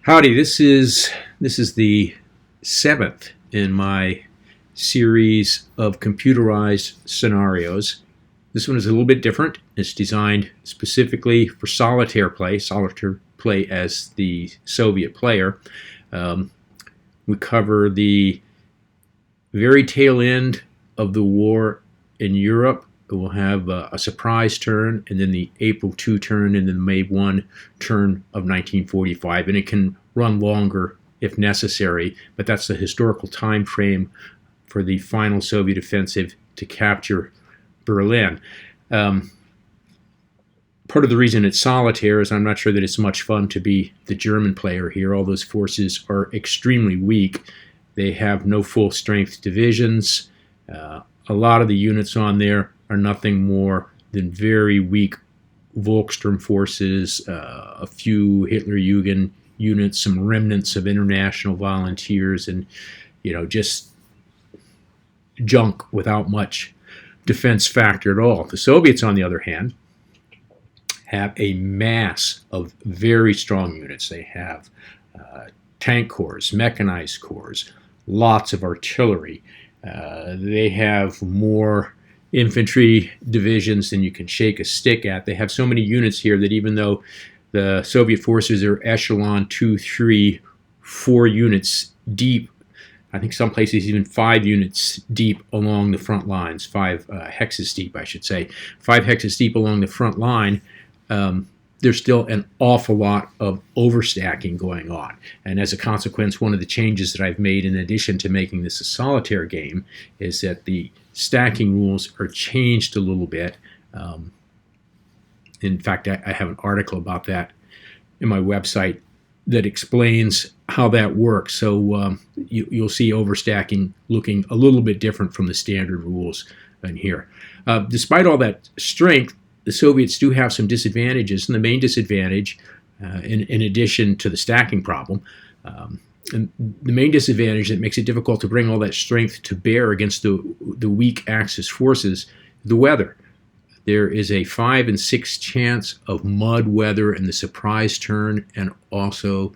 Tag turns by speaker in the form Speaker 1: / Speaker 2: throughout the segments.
Speaker 1: Howdy, this is the seventh in my series of computerized scenarios. This one is a little bit different. It's designed specifically for solitaire play as the Soviet player. We cover the very tail end of the war in Europe. We'll have a surprise turn, and then the April 2 turn, and then the May 1 turn of 1945. And it can run longer if necessary, but that's the historical time frame for the final Soviet offensive to capture Berlin. Part of the reason it's solitaire is I'm not sure that it's much fun to be the German player here. All those forces are extremely weak. They have no full strength divisions. A lot of the units on there are nothing more than very weak Volkssturm forces, a few Hitlerjugend units, some remnants of international volunteers, and just junk without much defense factor at all. The Soviets, on the other hand, have a mass of very strong units. They have tank corps, mechanized corps, lots of artillery. They have more infantry divisions than you can shake a stick at. They have so many units here that even though the Soviet forces are echelon 2, 3, 4 units deep, I think some places even 5 units deep along the front lines, 5 hexes deep, I should say. 5 hexes deep along the front line, there's still an awful lot of overstacking going on. And as a consequence, one of the changes that I've made, in addition to making this a solitaire game, is that the stacking rules are changed a little bit. In fact, I have an article about that in my website that explains how that works. So you'll see overstacking looking a little bit different from the standard rules in here. Despite all that strength, the Soviets do have some disadvantages, and the main disadvantage, in addition to the stacking problem, and the main disadvantage that makes it difficult to bring all that strength to bear against the weak Axis forces, the weather. There is a 5 in 6 chance of mud weather in the surprise turn and also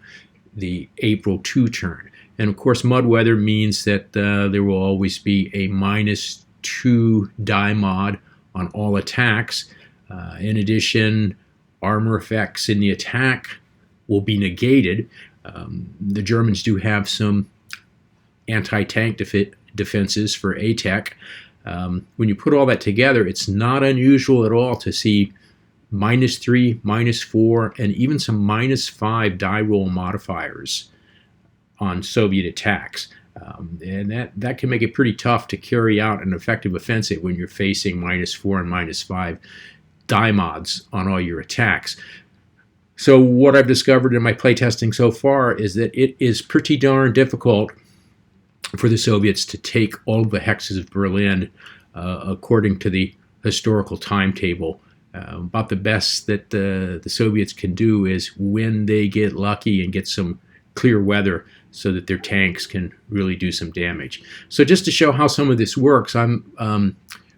Speaker 1: the April 2 turn. And of course, mud weather means that there will always be a -2 die mod on all attacks. In addition, armor effects in the attack will be negated. The Germans do have some anti-tank defenses for ATEC. When you put all that together, it's not unusual at all to see -3, -4, and even some -5 die roll modifiers on Soviet attacks. And that can make it pretty tough to carry out an effective offensive when you're facing -4 and -5 die mods on all your attacks. So what I've discovered in my playtesting so far is that it is pretty darn difficult for the Soviets to take all of the hexes of Berlin according to the historical timetable. About the best that the Soviets can do is when they get lucky and get some clear weather so that their tanks can really do some damage. So just to show how some of this works, I'm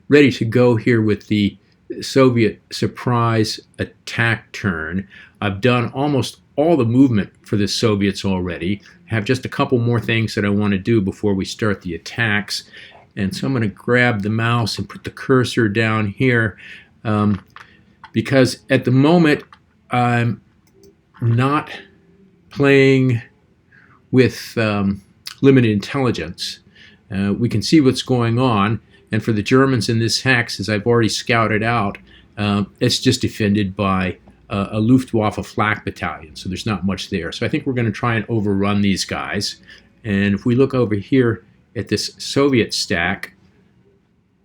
Speaker 1: ready to go here with the Soviet surprise attack turn. I've done almost all the movement for the Soviets already. I have just a couple more things that I want to do before we start the attacks. And so I'm going to grab the mouse and put the cursor down here because at the moment I'm not playing with limited intelligence. We can see what's going on. And for the Germans in this hex, as I've already scouted out, it's just defended by a Luftwaffe flak battalion, so there's not much there. So I think we're going to try and overrun these guys. And if we look over here at this Soviet stack,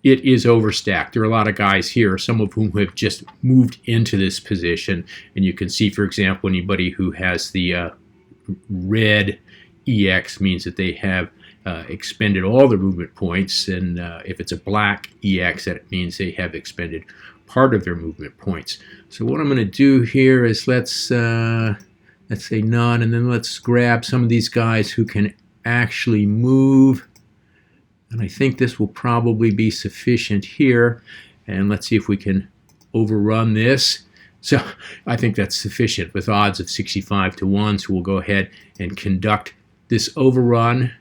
Speaker 1: it is overstacked. There are a lot of guys here, some of whom have just moved into this position. And you can see, for example, anybody who has the red EX means that they have expended all the movement points, and if it's a black EX, that means they have expended part of their movement points. So what I'm going to do here is let's say none, and then let's grab some of these guys who can actually move, and I think this will probably be sufficient here. And let's see if we can overrun this. So I think that's sufficient with odds of 65 to 1. So we'll go ahead and conduct this overrun.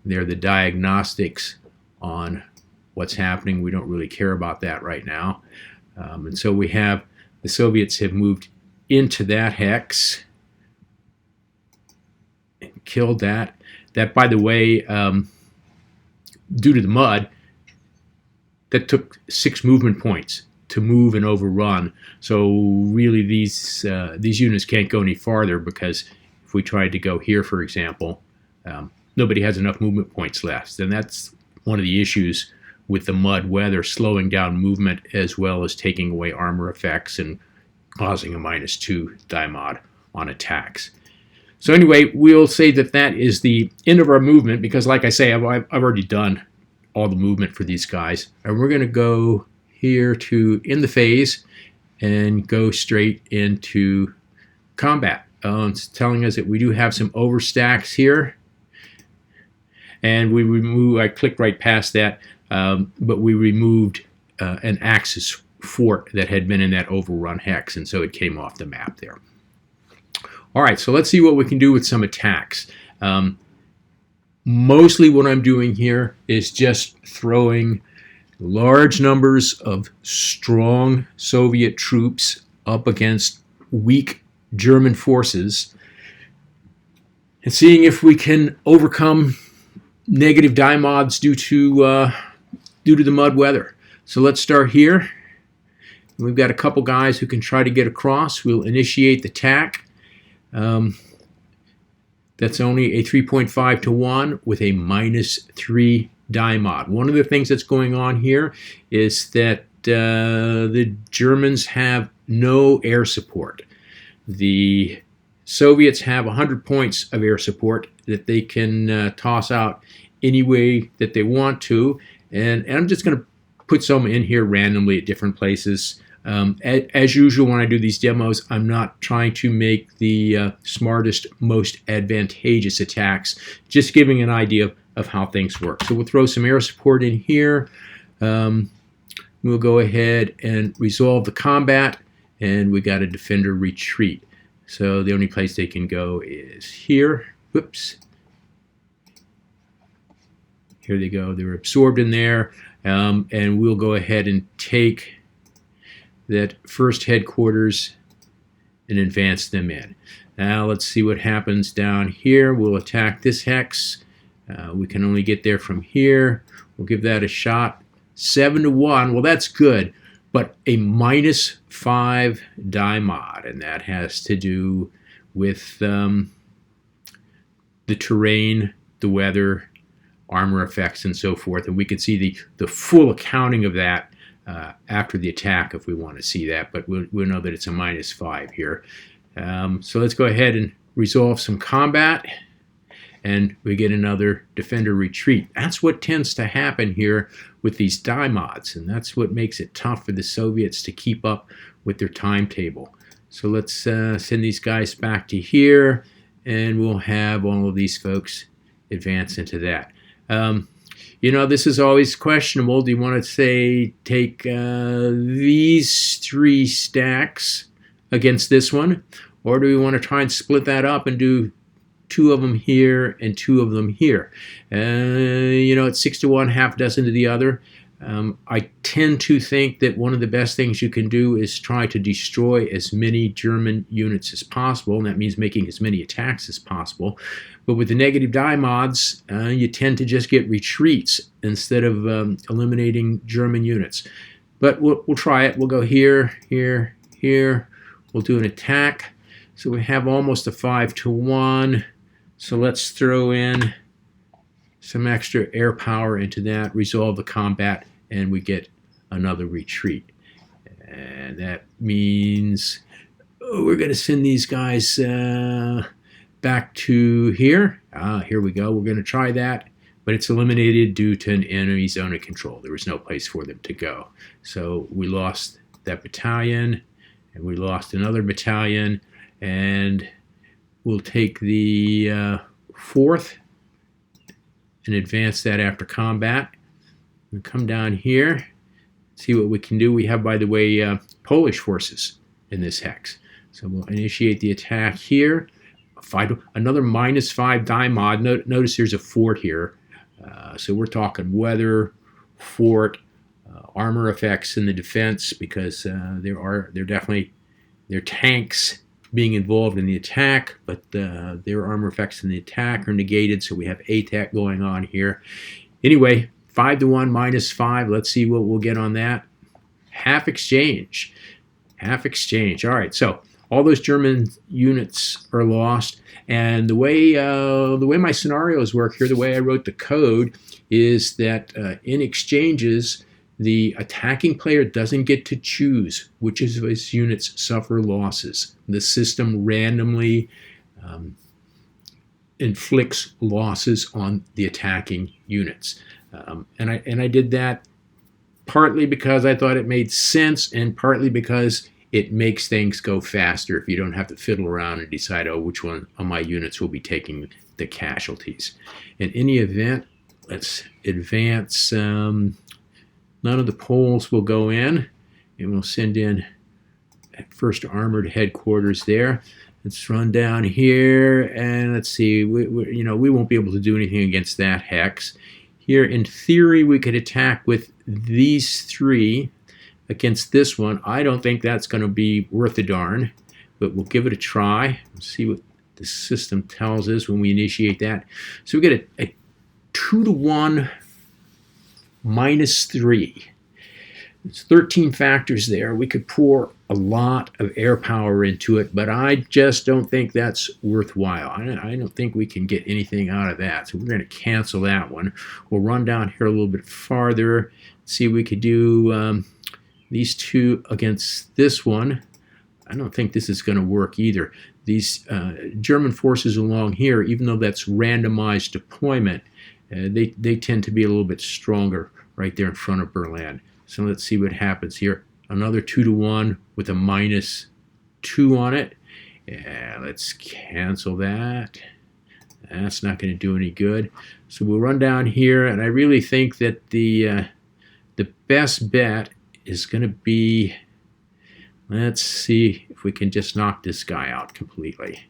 Speaker 1: They're the diagnostics on what's happening. We don't really care about that right now. And so we have the Soviets have moved into that hex and killed that. That, by the way, due to the mud, that took 6 movement points to move and overrun. So really these units can't go any farther, because if we tried to go here, for example, nobody has enough movement points left. And that's one of the issues with the mud weather, slowing down movement as well as taking away armor effects and causing a -2 die mod on attacks. So anyway, we'll say that that is the end of our movement, because like I say, I've already done all the movement for these guys. And we're going to go here to end the phase and go straight into combat. It's telling us that we do have some overstacks here. And we remove, I clicked right past that, but we removed an Axis fort that had been in that overrun hex, and so it came off the map there. All right, so let's see what we can do with some attacks. Mostly what I'm doing here is just throwing large numbers of strong Soviet troops up against weak German forces and seeing if we can overcome negative die mods due to the mud weather. So let's start here. We've got a couple guys who can try to get across. We'll initiate the attack. That's only a 3.5 to 1 with a -3 die mod. One of the things that's going on here is that the Germans have no air support. The Soviets have 100 points of air support that they can toss out any way that they want to. And I'm just going to put some in here randomly at different places. As usual, when I do these demos, I'm not trying to make the smartest, most advantageous attacks, just giving an idea of how things work. So we'll throw some air support in here. We'll go ahead and resolve the combat, and we got a defender retreat. So the only place they can go is here. Whoops. Here they go. They're absorbed in there, and we'll go ahead and take that first headquarters and advance them in. Now let's see what happens down here. We'll attack this hex. We can only get there from here. We'll give that a shot. 7 to 1. Well, that's good, but a -5 die mod, and that has to do with the terrain, the weather, armor effects, and so forth. And we can see the full accounting of that after the attack if we want to see that, but we'll know that it's a -5 here. So let's go ahead and resolve some combat, and we get another defender retreat. That's what tends to happen here with these die mods, and that's what makes it tough for the Soviets to keep up with their timetable. So let's send these guys back to here, and we'll have all of these folks advance into that. You know, this is always questionable. Do you want to say take these 3 stacks against this one, or do we want to try and split that up and do 2 of them here and 2 of them here? You know, it's 6 to 1, half dozen to the other. I tend to think that one of the best things you can do is try to destroy as many German units as possible, and that means making as many attacks as possible. But with the negative die mods, you tend to just get retreats instead of eliminating German units. But we'll try it. We'll go here, here, here. We'll do an attack. So we have almost a 5 to 1. So let's throw in some extra air power into that, resolve the combat, and we get another retreat. And that means we're going to send these guys back to here. Here we go. We're going to try that, but it's eliminated due to an enemy zone of control. There was no place for them to go. So we lost that battalion, and we lost another battalion, and we'll take the 4th and advance that after combat. And come down here, see what we can do. We have, by the way, Polish forces in this hex. So we'll initiate the attack here. Another -5 die mod. Notice there's a fort here. So we're talking weather, fort, armor effects in the defense, because there are tanks being involved in the attack, but their armor effects in the attack are negated, so we have ATAC going on here. Anyway, 5-1 -5. Let's see what we'll get on that. Half exchange. Half exchange. All right, so all those German units are lost, and the way my scenarios work here, the way I wrote the code, is that in exchanges, the attacking player doesn't get to choose which of his units suffer losses. The system randomly inflicts losses on the attacking units, and I did that partly because I thought it made sense, and partly because it makes things go faster if you don't have to fiddle around and decide, oh, which one of my units will be taking the casualties. In any event, let's advance. None of the Poles will go in, and we'll send in first armored headquarters there. Let's run down here, and let's see. We won't be able to do anything against that hex. Here, in theory, we could attack with these three against this one. I don't think that's going to be worth a darn, but we'll give it a try. Let's see what the system tells us when we initiate that. So we get a 2-to-1 -3. It's 13 factors there. We could pour a lot of air power into it, but I just don't think that's worthwhile. I don't think we can get anything out of that, so we're going to cancel that one. We'll run down here a little bit farther, see if we could do these two against this one. I don't think this is going to work either. These German forces along here, even though that's randomized deployment, they tend to be a little bit stronger right there in front of Berlin. So let's see what happens here. Another 2-to-1 with a -2 on it. Yeah, let's cancel that. That's not going to do any good. So we'll run down here, and I really think that the best bet is going to be, let's see if we can just knock this guy out completely.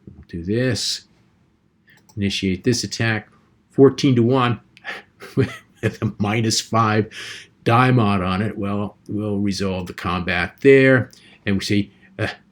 Speaker 1: We'll do this. Initiate this attack. 14-to-1 with a -5 die mod on it. Well, we'll resolve the combat there, and we see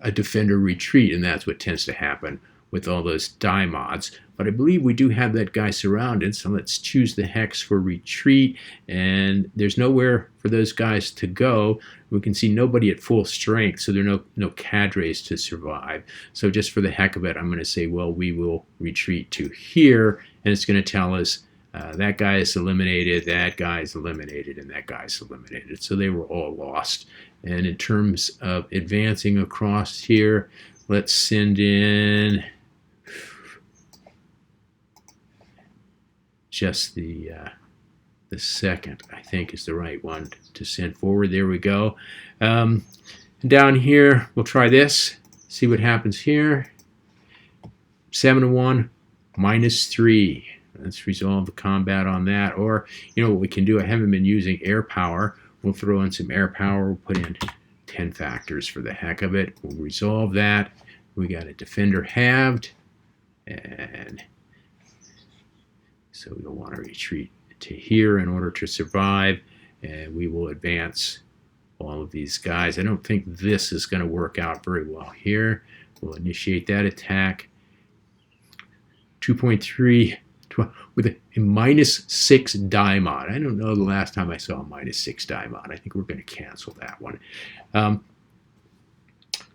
Speaker 1: a defender retreat, and that's what tends to happen with all those die mods. But I believe we do have that guy surrounded, so let's choose the hex for retreat, and there's nowhere for those guys to go. We can see nobody at full strength, so there are no cadres to survive. So just for the heck of it, I'm going to say, well, we will retreat to here, and it's going to tell us that guy is eliminated, that guy is eliminated, and that guy is eliminated. So they were all lost. And in terms of advancing across here, let's send in just the second, I think, is the right one to send forward. There we go. Down here, we'll try this, see what happens here. 7-to-1 -3. Let's resolve the combat on that. Or, what we can do, I haven't been using air power. We'll throw in some air power. We'll put in 10 factors for the heck of it. We'll resolve that. We got a defender halved. And so we'll want to retreat to here in order to survive. And we will advance all of these guys. I don't think this is going to work out very well here. We'll initiate that attack. 2.3 with a -6 die mod. I don't know the last time I saw a -6 die mod. I think we're going to cancel that one.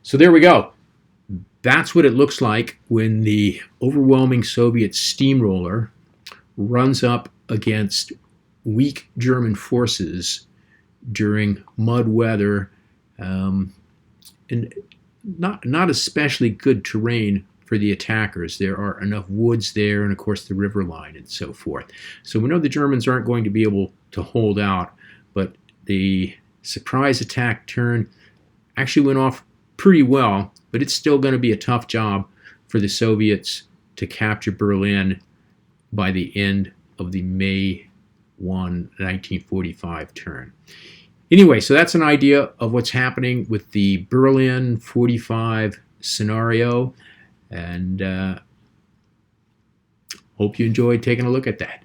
Speaker 1: So there we go. That's what it looks like when the overwhelming Soviet steamroller runs up against weak German forces during mud weather, and not especially good terrain for the attackers. There are enough woods there, and of course the river line and so forth. So we know the Germans aren't going to be able to hold out, but the surprise attack turn actually went off pretty well, but it's still going to be a tough job for the Soviets to capture Berlin by the end of the May 1, 1945 turn. Anyway, so that's an idea of what's happening with the Berlin 45 scenario, and hope you enjoyed taking a look at that.